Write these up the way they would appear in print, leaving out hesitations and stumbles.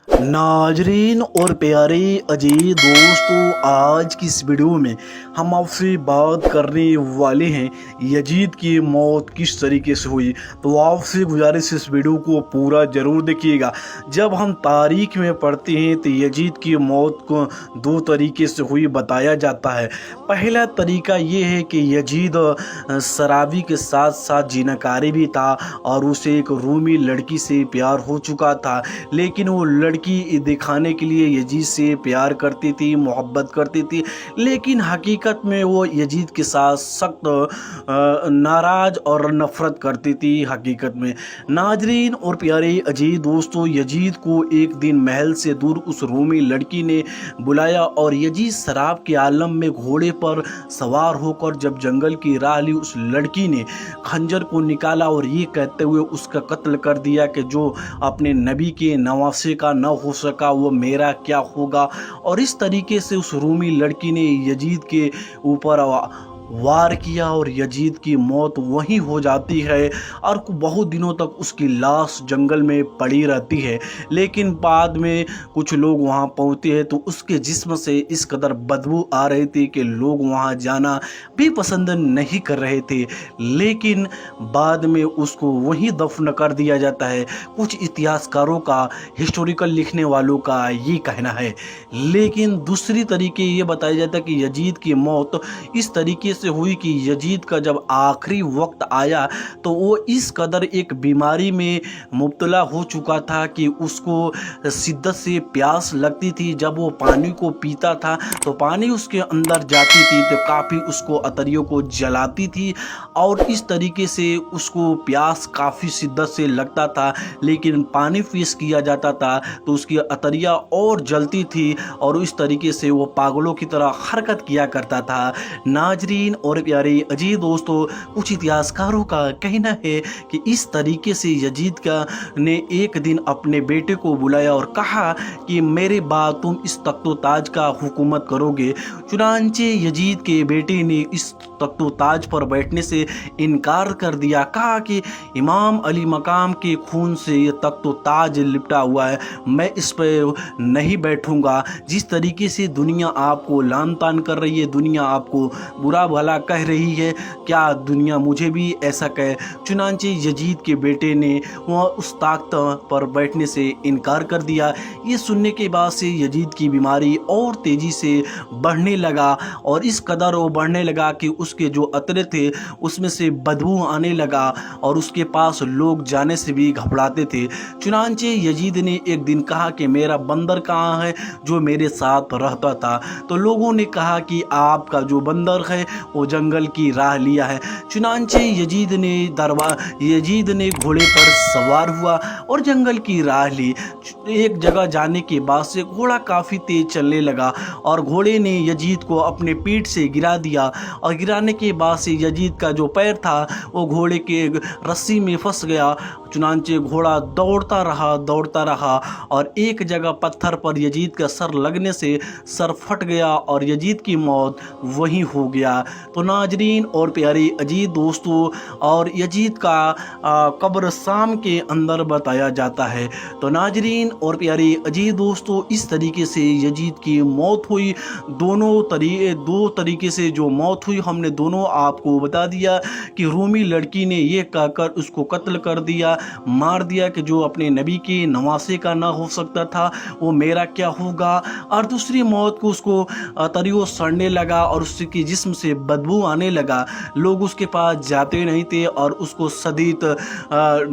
नाजरीन और प्यारे अजीज दोस्तों, आज की इस वीडियो में हम आपसे बात करने वाले हैं यजीद की मौत किस तरीके से हुई। तो आपसे गुजारिश इस वीडियो को पूरा ज़रूर देखिएगा। जब हम तारीख में पढ़ते हैं तो यजीद की मौत को दो तरीके से हुई बताया जाता है। पहला तरीका ये है कि यजीद शराबी के साथ साथ जिनाकारी भी था और उसे एक रूमी लड़की से प्यार हो चुका था, लेकिन वो लड़की दिखाने के लिए यजीद से प्यार करती थी, मोहब्बत करती थी, लेकिन हकीकत में वो यजीद के साथ सख्त नाराज़ और नफ़रत करती थी। हकीकत में नाजरीन और प्यारे अजीज दोस्तों, यजीद को एक दिन महल से दूर उस रोमी लड़की ने बुलाया और यजीद शराब के आलम में घोड़े पर सवार होकर जब जंगल की राह ली, उस लड़की ने खंजर को निकाला और ये कहते हुए उसका कत्ल कर दिया कि जो अपने नबी के नवासे का न हो सका वो मेरा क्या होगा। और इस तरीके से उस रूमी लड़की ने यजीद के ऊपर वार किया और यजीद की मौत वहीं हो जाती है और बहुत दिनों तक उसकी लाश जंगल में पड़ी रहती है। लेकिन बाद में कुछ लोग वहां पहुंचते हैं तो उसके जिस्म से इस कदर बदबू आ रही थी कि लोग वहां जाना भी पसंद नहीं कर रहे थे, लेकिन बाद में उसको वहीं दफन कर दिया जाता है। कुछ इतिहासकारों का, हिस्टोरिकल लिखने वालों का ये कहना है। लेकिन दूसरी तरीके ये बताया जाता है कि यजीद की मौत इस तरीके से हुई कि यजीद का जब आखिरी वक्त आया तो वो इस कदर एक बीमारी में मुब्तला हो चुका था कि उसको शिद्दत से प्यास लगती थी। जब वो पानी को पीता था तो पानी उसके अंदर जाती थी तो काफ़ी उसको अतरियों को जलाती थी और इस तरीके से उसको प्यास काफ़ी शिद्दत से लगता था, लेकिन पानी पेश किया जाता था तो उसकी अतरिया और जलती थी और इस तरीके से वो पागलों की तरह हरकत किया करता था। नाजरीन और प्यारे अजीज दोस्तों, कुछ इतिहासकारों का कहना है कि इस तरीके से यजीद का ने एक दिन अपने बेटे को बुलाया और कहा कि मेरे बाद तुम इस तख्तो ताज का हुकूमत करोगे। चुनांचे यजीद के बेटे ने इस तख्तो ताज पर बैठने से इनकार कर दिया, कहा कि इमाम अली मकाम के खून से ये तख्तो ताज लिपटा हुआ है, मैं इस पर नहीं बैठूंगा। जिस तरीके से दुनिया आपको लान तान कर रही है, दुनिया आपको बुरा भला कह रही है, क्या दुनिया मुझे भी ऐसा कहे। चुनांचे यजीद के बेटे ने वह उस ताख्त पर बैठने से इनकार कर दिया। ये सुनने के बाद से यजीद की बीमारी और तेज़ी से बढ़ने लगा और इस कदर वो बढ़ने लगा कि उसके जो अतरे थे उसमें से बदबू आने लगा और उसके पास लोग जाने से भी घबराते थे। चुनांचे यजीद ने एक दिन कहा कि मेरा बंदर कहाँ है जो मेरे साथ रहता था। तो लोगों ने कहा कि आपका जो बंदर है वो जंगल की राह लिया है। चुनांचे यजीद ने घोड़े पर सवार हुआ और जंगल की राह ली। एक जगह जाने के बाद से घोड़ा काफ़ी तेज चलने लगा और घोड़े ने यजीद को अपने पीठ से गिरा दिया और गिराने के बाद से यजीद का जो पैर था वो घोड़े के रस्सी में फंस गया। चुनांचे घोड़ा दौड़ता रहा और एक जगह पत्थर पर यजीद का सर लगने से सर फट गया और यजीद की मौत वहीं हो गया। तो नाजरीन और प्यारे अजीज दोस्तों, और यजीद का कब्र शाम के अंदर बताया जाता है। तो नाजरीन और प्यारे अजीज दोस्तों, इस तरीके से यजीद की मौत हुई। दो तरीके से जो मौत हुई हमने दोनों आपको बता दिया कि रूमी लड़की ने ये कहकर उसको कत्ल कर दिया, मार दिया कि जो अपने नबी के नवासे का ना हो सकता था वो मेरा क्या होगा। और दूसरी मौत को उसको तरियो सड़ने लगा और उसके जिस्म से बदबू आने लगा। लोग उसके पास जाते नहीं थे और उसको शदीद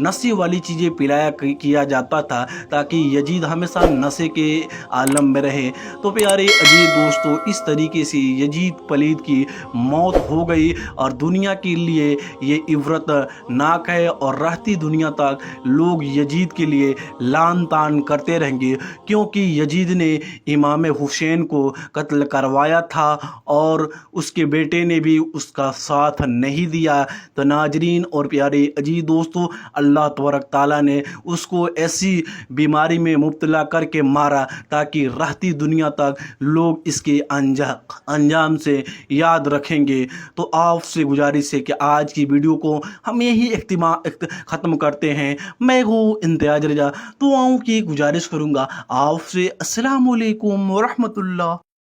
नशे वाली चीज़ें पिलाया किया जाता था ताकि यजीद हमेशा नशे के आलम में रहे। तो प्यारे अजीज दोस्तों, इस तरीके से यजीद पलीद की मौत हो गई और दुनिया के लिए ये इबरतनाक है और रहती दुनिया तक लोग यजीद के लिए लान तान करते रहेंगे, क्योंकि यजीद ने इमाम हुसैन को कत्ल करवाया था और उसके बेटे ने भी उसका साथ नहीं दिया। तो नाजरीन और प्यारे अजीज दोस्तों, अल्लाह तबारक ताला ने उसको ऐसी बीमारी में मुब्तला करके मारा ताकि रहती दुनिया तक लोग इसके अंजाम से याद रखेंगे। तो आपसे गुजारिश है कि आज की वीडियो को हम यही ख़त्म करते رہے ہیں، میں ہوں امتیاز رضا۔ دعاؤں کی گزارش کروں گا آپ سے۔ السلام علیکم ورحمۃ اللہ۔